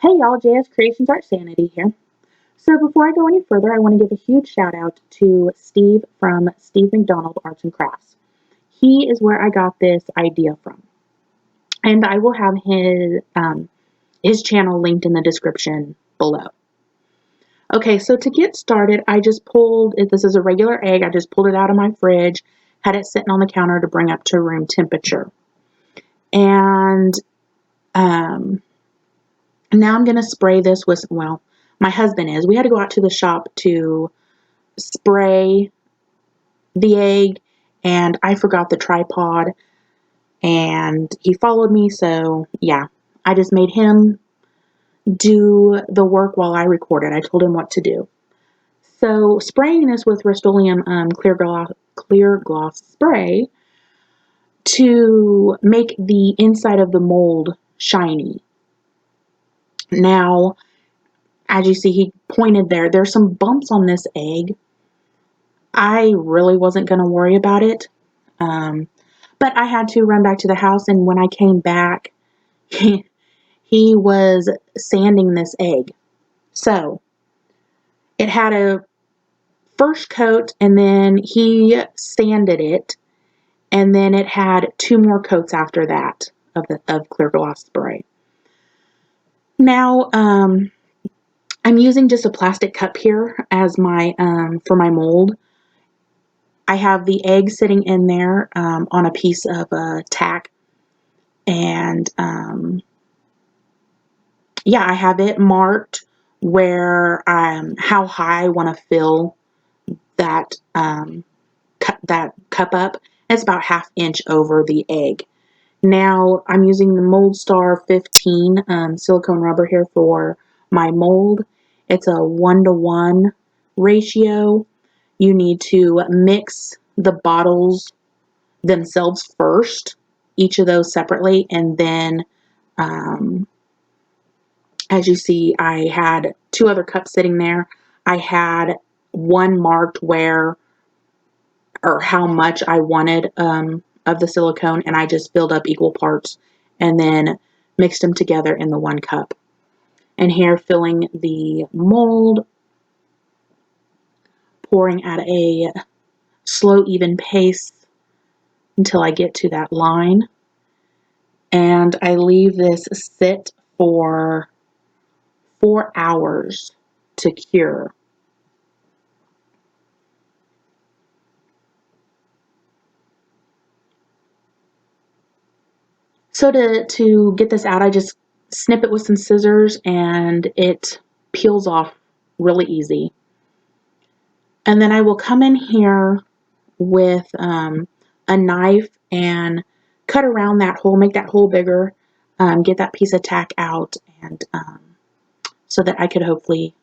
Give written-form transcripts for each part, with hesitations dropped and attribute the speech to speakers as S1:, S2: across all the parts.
S1: Hey y'all, JS Creations Art Sanity here. So before I go any further, I want to give a huge shout out to Steve from Steve McDonald Arts and Crafts. He is where I got this idea from. And I will have his channel linked in the description below. Okay, so to get started, I just pulled, this is a regular egg, I just pulled it out of my fridge, had it sitting on the counter to bring up to room temperature. And now I'm going to spray this with, well, my husband is. We had to go out to the shop to spray the egg, and I forgot the tripod, and he followed me, so yeah, I just made him do the work while I recorded. I told him what to do. So spraying this with Rustoleum clear gloss spray to make the inside of the mold shiny. Now, as you see, he pointed there. There's some bumps on this egg. I really wasn't going to worry about it. But I had to run back to the house, and when I came back, he was sanding this egg. So, it had a first coat, and then he sanded it, and then it had 2 more coats after that of clear gloss spray. Now, I'm using just a plastic cup here as my for my mold. I have the egg sitting in there on a piece of tack, and yeah, I have it marked where how high I want to fill that cup up. It's about 1/2 inch over the egg. Now I'm using the Mold Star 15 silicone rubber here for my mold. It's a 1-to-1 ratio. You need to mix the bottles themselves first, each of those separately, and then as you see, I had 2 other cups sitting there. I had one marked where or how much I wanted of the silicone, and I just filled up equal parts and then mixed them together in the 1 cup. And here, filling the mold, pouring at a slow, even pace until I get to that line. And I leave this sit for 4 hours to cure. So to get this out, I just snip it with some scissors, and it peels off really easy. And then I will come in here with a knife and cut around that hole, make that hole bigger, get that piece of tack out, and so that I could hopefully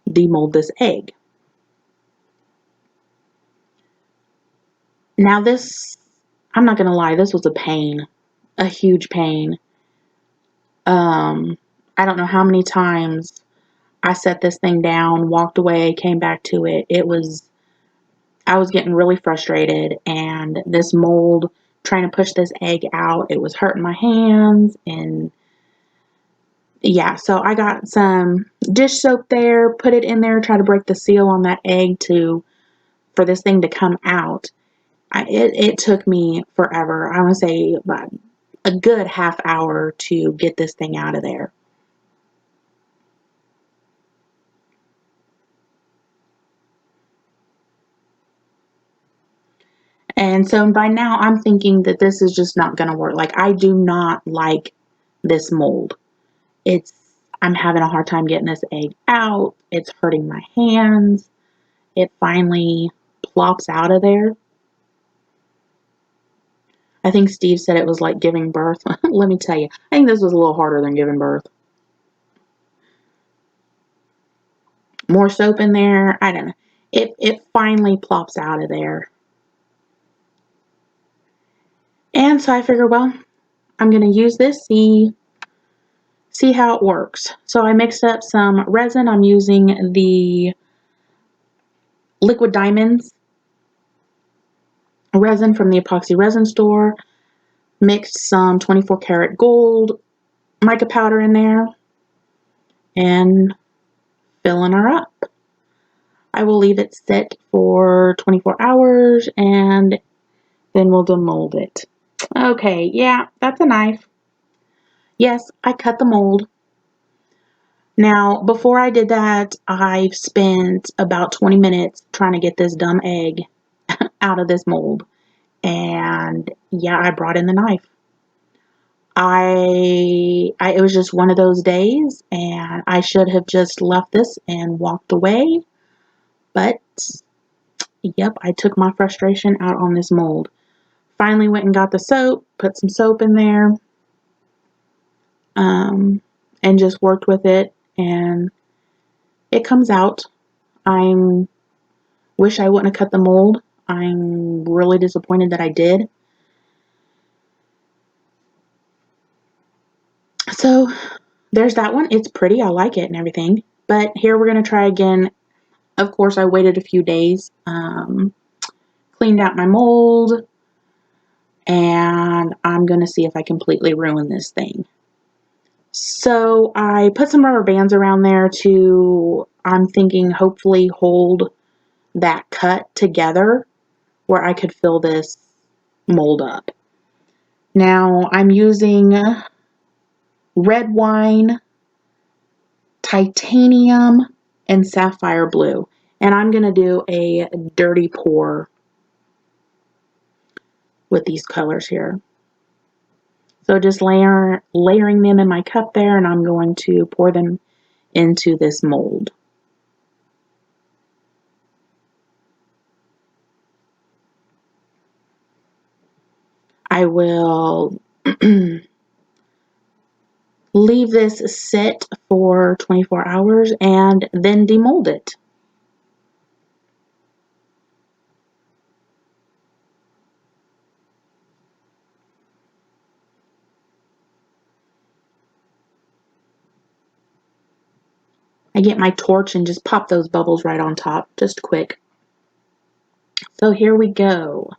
S1: demold this egg. Now this, I'm not going to lie, this was a pain, a huge pain. I don't know how many times I set this thing down, walked away, came back to it. I was getting really frustrated, and this mold, trying to push this egg out, it was hurting my hands, and yeah, so I got some dish soap there, put it in there, try to break the seal on that egg for this thing to come out. It took me forever. I want to say about a good half hour to get this thing out of there. And so by now I'm thinking that this is just not going to work. Like, I do not like this mold. I'm having a hard time getting this egg out. It's hurting my hands. It finally plops out of there. I think Steve said it was like giving birth. Let me tell you, I think this was a little harder than giving birth. More soap in there. I don't know. It finally plops out of there. And so I figure, well, I'm going to use this, see how it works. So I mixed up some resin. I'm using the Liquid Diamonds resin from the Epoxy resin store. Mixed some 24 karat gold mica powder in there. and filling her up. I will leave it sit for 24 hours and then we'll demold it. Okay, yeah, that's a knife. Yes, I cut the mold. Now, before I did that, I've spent about 20 minutes trying to get this dumb egg out of this mold. And yeah, I brought in the knife. It was just one of those days, and I should have just left this and walked away. But yep, I took my frustration out on this mold. Finally went and got the soap, put some soap in there, and just worked with it, and it comes out. I wish I wouldn't have cut the mold. I'm really disappointed that I did. So there's that one. It's pretty. I like it and everything. But here we're going to try again. Of course, I waited a few days, cleaned out my mold, and I'm going to see if I completely ruin this thing. So I put some rubber bands around there to, I'm thinking, hopefully hold that cut together where I could fill this mold up. Now I'm using red wine, titanium, and sapphire blue. And I'm going to do a dirty pour with these colors here. So just layering them in my cup there, and I'm going to pour them into this mold. I will leave this sit for 24 hours and then demold it. I get my torch and just pop those bubbles right on top, just quick. So here we go.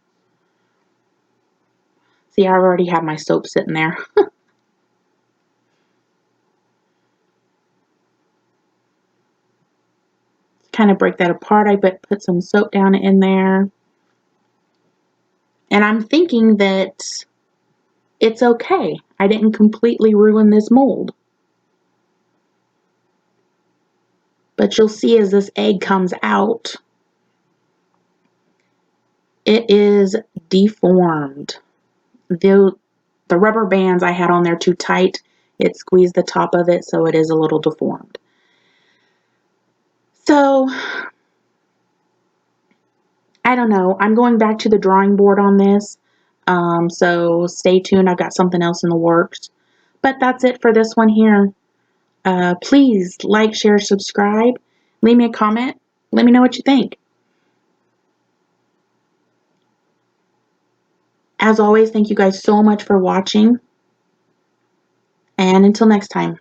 S1: See, I already have my soap sitting there. Kind of break that apart. I put some soap down in there. And I'm thinking that it's okay. I didn't completely ruin this mold. But you'll see as this egg comes out, it is deformed. The rubber bands I had on there too tight. It squeezed the top of it, so it is a little deformed. So, I don't know. I'm going back to the drawing board on this. So stay tuned. I've got something else in the works. But that's it for this one here. Please like, share, subscribe. Leave me a comment. Let me know what you think. As always, thank you guys so much for watching. And until next time.